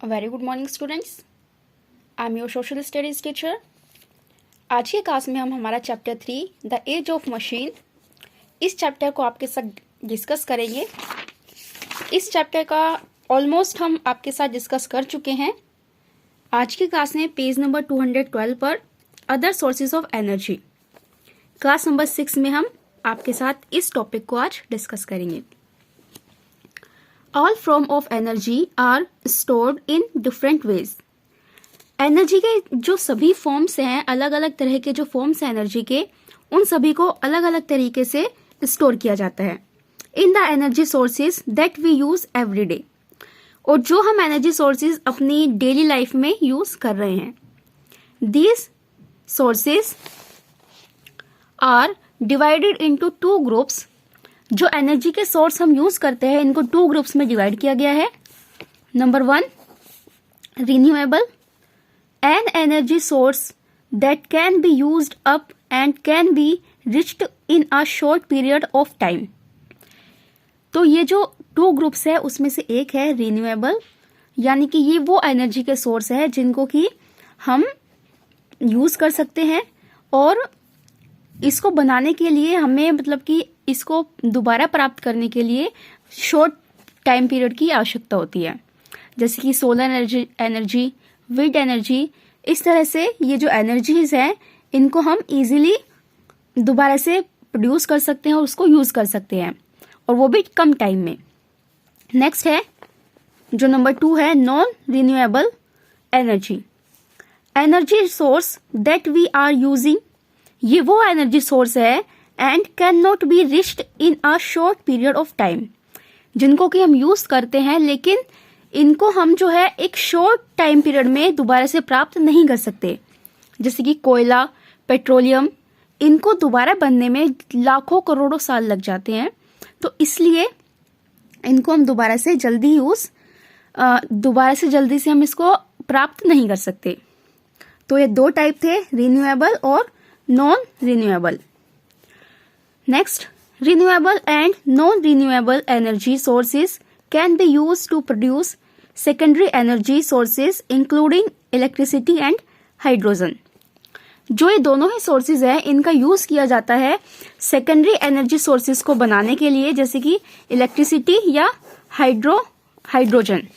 Very good morning students, I am your social studies teacher. आज की class में हम हमारा chapter 3 the age of machine, इस चैप्टर को आपके साथ डिस्कस करेंगे। इस चैप्टर का ऑलमोस्ट हम आपके साथ डिस्कस कर चुके हैं। आज की क्लास में पेज नंबर 212 पर other sources of energy, class number 6 में हम आपके साथ इस टॉपिक को आज डिस्कस करेंगे। All form of energy are stored in different ways. Energy के जो सभी फॉर्म्स हैं, अलग अलग तरह के जो फॉर्म्स हैं एनर्जी के, उन सभी को अलग अलग तरीके से स्टोर किया जाता है in the energy sources that we use every day. और जो हम एनर्जी सोर्सेज अपनी डेली लाइफ में यूज कर रहे हैं, these sources are divided into two groups. जो एनर्जी के सोर्स हम यूज करते हैं, इनको टू ग्रुप्स में डिवाइड किया गया है। Number 1, renewable, an energy source that can be used up and can be reached in a short period of time. तो ये जो टू ग्रुप्स है उसमें से एक है रिन्यूएबल, यानी कि ये वो एनर्जी के सोर्स है जिनको कि हम यूज कर सकते हैं और इसको बनाने के लिए हमें मतलब कि इसको दोबारा प्राप्त करने के लिए शॉर्ट टाइम पीरियड की आवश्यकता होती है, जैसे कि सोलर एनर्जी, विंड एनर्जी। इस तरह से ये जो एनर्जीज हैं इनको हम इजीली दोबारा से प्रोड्यूस कर सकते हैं और उसको यूज कर सकते हैं, और वो भी कम टाइम में। नेक्स्ट है जो नंबर 2 है, non renewable energy, energy source that we are using. ये वो एनर्जी सोर्स है and can not be reached in a short period of time, जिनको कि हम यूज करते हैं लेकिन इनको हम जो है एक शॉर्ट टाइम पीरियड में दोबारा से प्राप्त नहीं कर सकते। जैसे कि कोयला, पेट्रोलियम, इनको दोबारा बनने में लाखों करोड़ों साल लग जाते हैं, तो इसलिए इनको हम दोबारा से जल्दी से हम इसको प्राप्त नहीं कर सकते। तो ये दो टाइप थे, रिन्यूएबल और non renewable. Next, renewable and non-renewable energy sources can be used to produce secondary energy sources including electricity and hydrogen. जो ये दोनों ही सोर्सेज हैं इनका यूज किया जाता है सेकेंडरी एनर्जी सोर्सेज को बनाने के लिए, जैसे कि इलेक्ट्रिसिटी या हाइड्रोजन,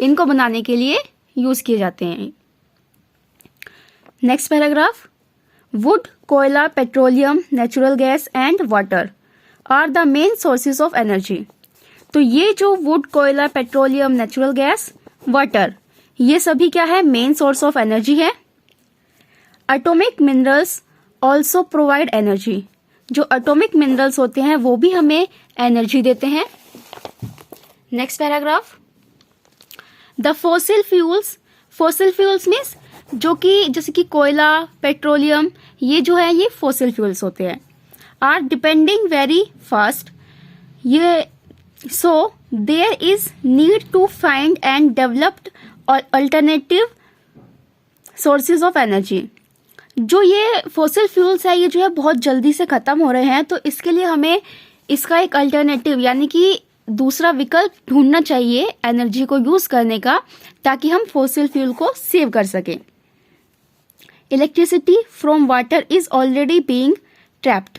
इनको बनाने के लिए यूज किए जाते हैं। नेक्स्ट पैराग्राफ, वुड, कोयला, petroleum, natural gas and water are the main sources of energy. तो ये जो वुड, कोयला, पेट्रोलियम, नेचुरल गैस, वाटर, ये सभी क्या है, मेन सोर्स ऑफ एनर्जी है। Atomic minerals also provide energy. जो एटॉमिक मिनरल्स होते हैं वो भी हमें एनर्जी देते हैं। Next paragraph, the fossil fuels means जो कि जैसे कि कोयला, पेट्रोलियम, ये जो है ये फॉसिल फ्यूल्स होते हैं, आर डिपेंडिंग वेरी फास्ट। ये so there is need to find and developed alternative sources of energy. जो ये फॉसिल फ्यूल्स है ये जो है बहुत जल्दी से खत्म हो रहे हैं, तो इसके लिए हमें इसका एक अल्टरनेटिव यानी कि दूसरा विकल्प ढूंढना चाहिए एनर्जी को यूज करने का, ताकि हम फॉसिल फ्यूल को सेव कर सकें। Electricity from water is already being trapped.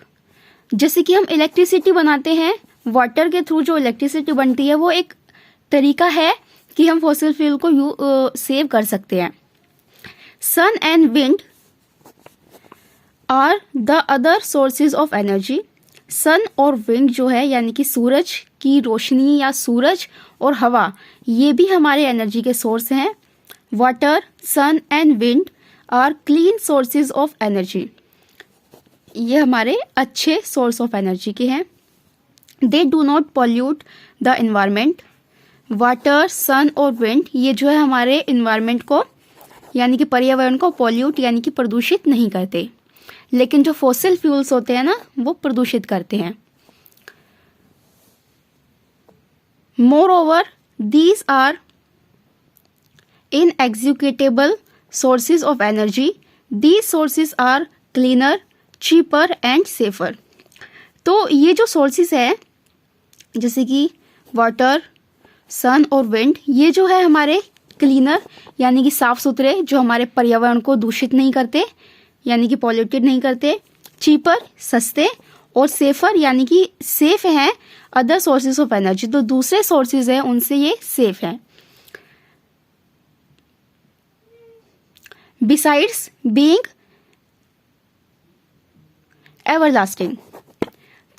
जैसे कि हम इलेक्ट्रिसिटी बनाते हैं वाटर के थ्रू, जो इलेक्ट्रिसिटी बनती है वो एक तरीका है कि हम फॉसिल फ्यूल को सेव कर सकते हैं। Sun and wind are the other sources of energy. Sun और विंड जो है यानी कि सूरज की रोशनी या सूरज और हवा, ये भी हमारे एनर्जी के सोर्स हैं। Water, sun and wind are clean sources of energy. ये हमारे अच्छे सोर्स ऑफ एनर्जी के हैं। They do not pollute the environment. Water, sun और विंड ये जो है हमारे इन्वायरमेंट को यानी कि पर्यावरण को पॉल्यूट यानी कि प्रदूषित नहीं करते, लेकिन जो फॉसिल फ्यूल्स होते हैं ना वो प्रदूषित करते हैं। Moreover these are inexecutable sources of energy. These sources are cleaner, cheaper and safer. तो ये जो sources है जैसे कि वाटर, सन और विंड, ये जो है हमारे क्लीनर यानी कि साफ सुथरे, जो हमारे पर्यावरण को दूषित नहीं करते यानी कि पॉल्यूटेड नहीं करते। चीपर सस्ते, और सेफर यानी कि सेफ हैं अदर सोर्सेज ऑफ एनर्जी, तो दूसरे सोर्सेज हैं उनसे ये सेफ हैं। बिसाइड्स बीइंग एवरलास्टिंग,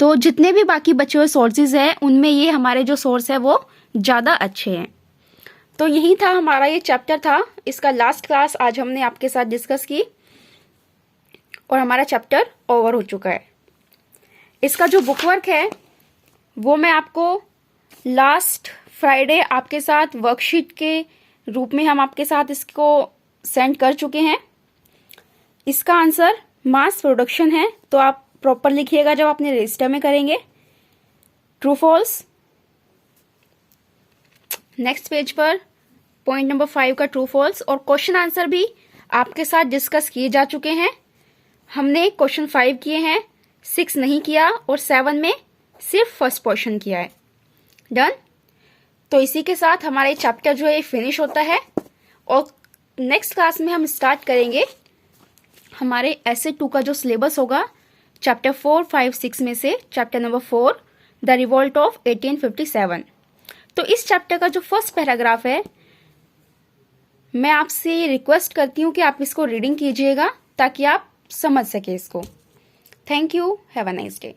तो जितने भी बाकी बचे हुए सोर्सेज हैं उनमें ये हमारे जो सोर्स है वो ज़्यादा अच्छे हैं। तो यही था हमारा ये चैप्टर था, इसका लास्ट क्लास आज हमने आपके साथ डिस्कस की और हमारा चैप्टर ओवर हो चुका है। इसका जो बुक वर्क है वो मैं आपको लास्ट फ्राइडे आपके साथ वर्कशीट के रूप में हम आपके साथ इसको सेंड कर चुके हैं। इसका आंसर मास प्रोडक्शन है, तो आप प्रॉपर लिखिएगा जब अपने रजिस्टर में करेंगे। ट्रू फॉल्स, नेक्स्ट पेज पर पॉइंट नंबर 5 का ट्रू फॉल्स, और क्वेश्चन आंसर भी आपके साथ डिस्कस किए जा चुके हैं। हमने क्वेश्चन 5 किए हैं, 6 नहीं किया, और 7 में सिर्फ फर्स्ट पोर्शन किया है। डन। तो इसी के साथ हमारा ये चैप्टर जो है फिनिश होता है, और नेक्स्ट क्लास में हम स्टार्ट करेंगे हमारे ऐसे 2 का जो सिलेबस होगा, चैप्टर 4, 5, 6 में से chapter number 4 the revolt of 1857। तो इस चैप्टर का जो फर्स्ट पैराग्राफ है, मैं आपसे रिक्वेस्ट करती हूँ कि आप इसको रीडिंग कीजिएगा ताकि आप समझ सके इसको। Thank you, have a nice day.